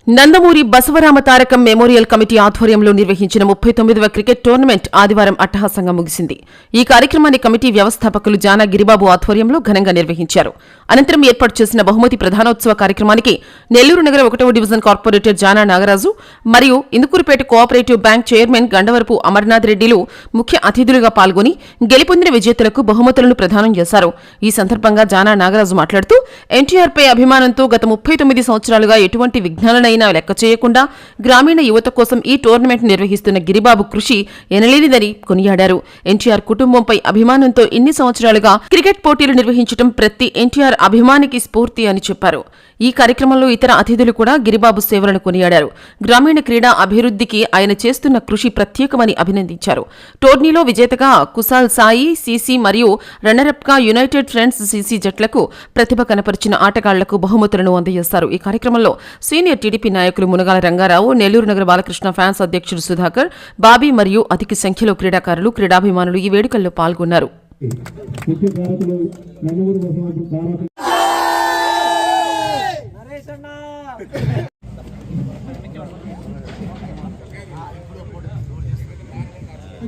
Nandamuri బసవరామ Tarakam memorial committee ఆధ్వర్యంలో నిర్వహించిన 39వ cricket tournament ఆదివారం అట్టహాసంగా ముగిసింది. ఈ కార్యక్రమాన్ని కమిటీ వ్యవస్థాపకులు జానా గిరిబాబు ఆధ్వర్యంలో ఘనంగా నిర్వహించారు. అనంతరం ఏర్పాటు చేసిన బహుమతి ప్రధానోత్సవ కార్యక్రమానికి నెల్లూరు నగర 1వ డివిజన్ కార్పొరేటర్ జానా నాగరాజు మరియు Indukurupeta cooperative bank chairman Gandavarapu Amarnath రెడ్డిలు ముఖ్య అతిథులుగా పాల్గొని గెలుపొందిన విజేతలకు బహుమతులను ప్రదానం చేశారు. ఈ సందర్భంగా జానా నాగరాజు మాట్లాడుతూ ఎన్టీఆర్పై అభిమానంతో గత 39 సంవత్సరాలుగా ఎటువంటి విఘ్నాలను లెక్క చేయకుండా గ్రామీణ యువత కోసం ఈ టోర్నమెంట్ నిర్వహిస్తున్న గిరిబాబు కృషి ఎనలేనిదని కొనియాడారు. ఎన్టీఆర్ కుటుంబంపై అభిమానంతో ఇన్ని సంవత్సరాలుగా క్రికెట్ పోటీలు నిర్వహించడం ప్రతి ఎన్టీఆర్ అభిమానికి స్ఫూర్తి అని చెప్పారు. ఈ కార్యక్రమంలో ఇతర అతిథులు కూడా గిరిబాబు సేవలను కొనియాడారు. గ్రామీణ క్రీడా అభివృద్ధికి ఆయన చేస్తున్న కృషి ప్రత్యేకమని అభినందించారు. టోర్నీలో విజేతగా కుశాల్ సాయి సీసీ మరియు రన్నరప్గా యునైటెడ్ ఫ్రెండ్స్ సీసీ జట్లకు ప్రతిభ కనపరిచిన ఆటగాళ్లకు బహుమతులను అందజేస్తారు. ఈ కార్యక్రమంలో సీనియర్ టీడీపీ నాయకులు మునగాల రంగారావు, నెల్లూరు నగర బాలకృష్ణ ఫ్యాన్స్ అధ్యక్షుడు సుధాకర్, బాబీ మరియు అధిక సంఖ్యలో క్రీడాకారులు క్రీడాభిమానులు ఈ వేడుకల్లో పాల్గొన్నారు.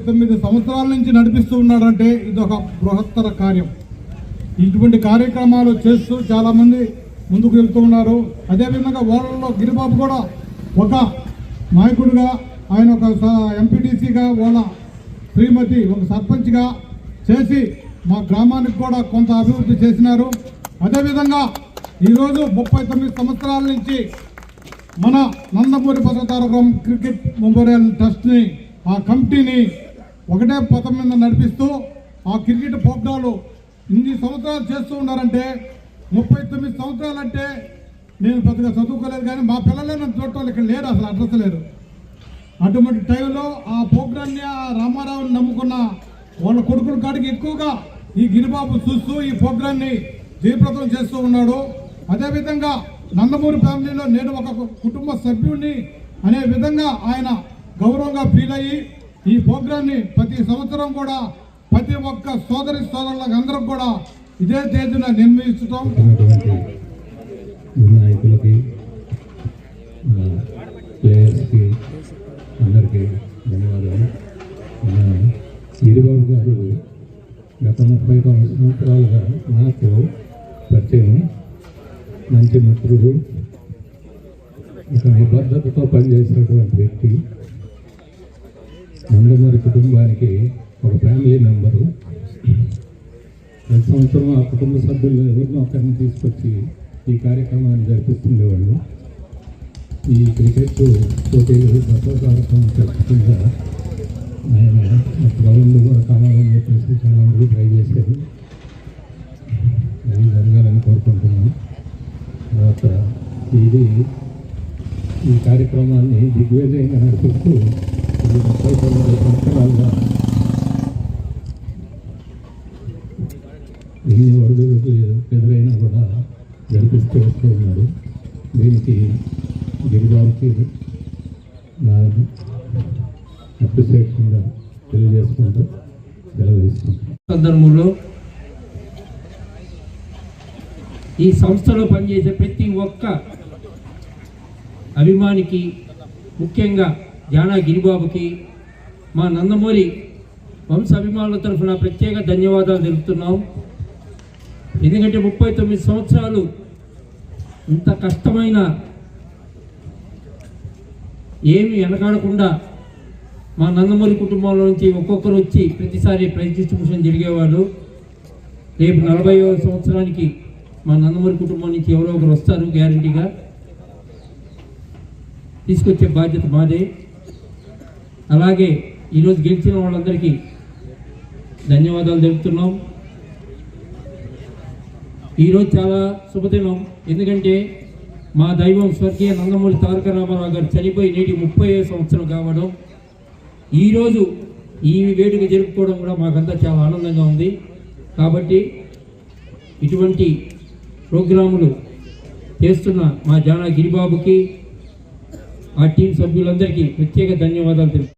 తొమ్మిది సంవత్సరాల నుంచి నడిపిస్తూ ఉన్నాడంటే ఇది ఒక బృహత్తర కార్యం. ఇటువంటి కార్యక్రమాలు చేస్తూ చాలా మంది ముందుకు వెళ్తూ ఉన్నారు. అదేవిధంగా వాళ్ళలో గిరిబాబు కూడా ఒక నాయకుడిగా, ఆయన ఒక ఎంపీటీసీగా, వాళ్ళ శ్రీమతి ఒక సర్పంచ్గా చేసి మా గ్రామానికి కూడా కొంత అభివృద్ధి చేసినారు. అదేవిధంగా ఈరోజు 39 సంవత్సరాల నుంచి మన నందమూరి బసవరామ తారకం క్రికెట్ మెమోరియల్ ట్రస్ట్ని, ఆ కమిటీని ఒకటే పథం మీద నడిపిస్తూ ఆ క్రికెట్ ప్రోగ్రాలు ఇన్ని సంవత్సరాలు చేస్తూ ఉన్నారంటే 39 సంవత్సరాలు అంటే నేను పెద్దగా చదువుకోలేదు, కానీ మా పిల్లలే నన్ను చూడటం ఇక్కడ లేరు, అసలు అడ్రస్ లేరు. అటువంటి టైంలో ఆ ప్రోగ్రాన్ని, ఆ రామారావుని నమ్ముకున్న వాళ్ళ కొడుకుల కాడికి ఎక్కువగా ఈ గిరిబాబు చూస్తూ ఈ ప్రోగ్రాన్ని జయప్రదం చేస్తూ ఉన్నాడు. అదేవిధంగా నందమూరి ఫ్యామిలీలో నేను ఒక కుటుంబ సభ్యుడిని అనే విధంగా ఆయన గౌరవంగా ఫీల్ అయ్యి ఈ ప్రోగ్రాన్ని ప్రతి సంవత్సరం కూడా ప్రతి ఒక్క సోదరి సోదరులకు అందరం కూడా ఇదే తేదీన నిర్వహించడం. నాయకులకి, ప్లేయర్స్కి అందరికీ ధన్యవాదాలు. గిరిబాబు గారు గత 30 సంవత్సరాలుగా నాకు పరిచయం, మంచి మిత్రుడు, ఒక నిబద్ధతతో పనిచేసినటువంటి వ్యక్తి, నందమూరి కుటుంబానికి ఒక ఫ్యామిలీ మెంబరు. ప్రతి సంవత్సరం ఆ కుటుంబ సభ్యులు ఎవరినో ఒకరిని తీసుకొచ్చి ఈ కార్యక్రమాన్ని జరిపిస్తుండేవాళ్ళు. ఈ క్రికెట్ పోటీలు బసవతారకం చెప్పుకుంటా ఆయన గ్రౌండ్ కూడా కావాలని చెప్పేసి చాలా మంది ట్రై చేశారు. అది జరగాలని కోరుకుంటున్నాను. తర్వాత ఈ కార్యక్రమాన్ని దిగ్విజయంగా నడిపిస్తూ 39 సంవత్సరాలుగా ఎన్ని ఒడిదుడుకు ఎదురైనా కూడా జరిపిస్తూ వస్తూ ఉన్నారు. దీనికి గిరిబాబుకి నా అప్రిసియేషన్గా తెలియజేసుకుంటూ సెలవు తీసుకుంటాను. సందర్భంలో ఈ సంస్థలో పనిచేసే ప్రతి ఒక్క అభిమానికి, ముఖ్యంగా జానా గిరిబాబుకి, మా నందమూరి వంశాభిమానుల తరఫున ప్రత్యేక ధన్యవాదాలు తెలుపుతున్నాం. ఎందుకంటే 39 సంవత్సరాలు ఇంత కష్టమైన ఏమి వెనకాడకుండా మా నందమూరి కుటుంబంలో నుంచి ఒక్కొక్కరు వచ్చి ప్రతిసారి ప్రైజ్ డిస్ట్రిబ్యూషన్ జరిగేవాడు. రేపు 40వ సంవత్సరానికి మా నందమూరి కుటుంబం నుంచి ఎవరో ఒకరు వస్తారు, గ్యారంటీగా తీసుకొచ్చే బాధ్యత మాదే. అలాగే ఈరోజు గెలిచిన వాళ్ళందరికీ ధన్యవాదాలు తెలుపుతున్నాం. ఈరోజు చాలా శుభదినం, ఎందుకంటే మా దైవం స్వర్గీయ నందమూరి తారక రామారావు గారు చనిపోయి నేటి 30వ సంవత్సరం కావడం, ఈరోజు ఈ వేడుక జరుపుకోవడం కూడా మాకంతా చాలా ఆనందంగా ఉంది. కాబట్టి ఇటువంటి ప్రోగ్రాములు చేస్తున్న మా జానా గిరిబాబుకి, ఆ టీం సభ్యులందరికీ ప్రత్యేక ధన్యవాదాలు తెలుపు.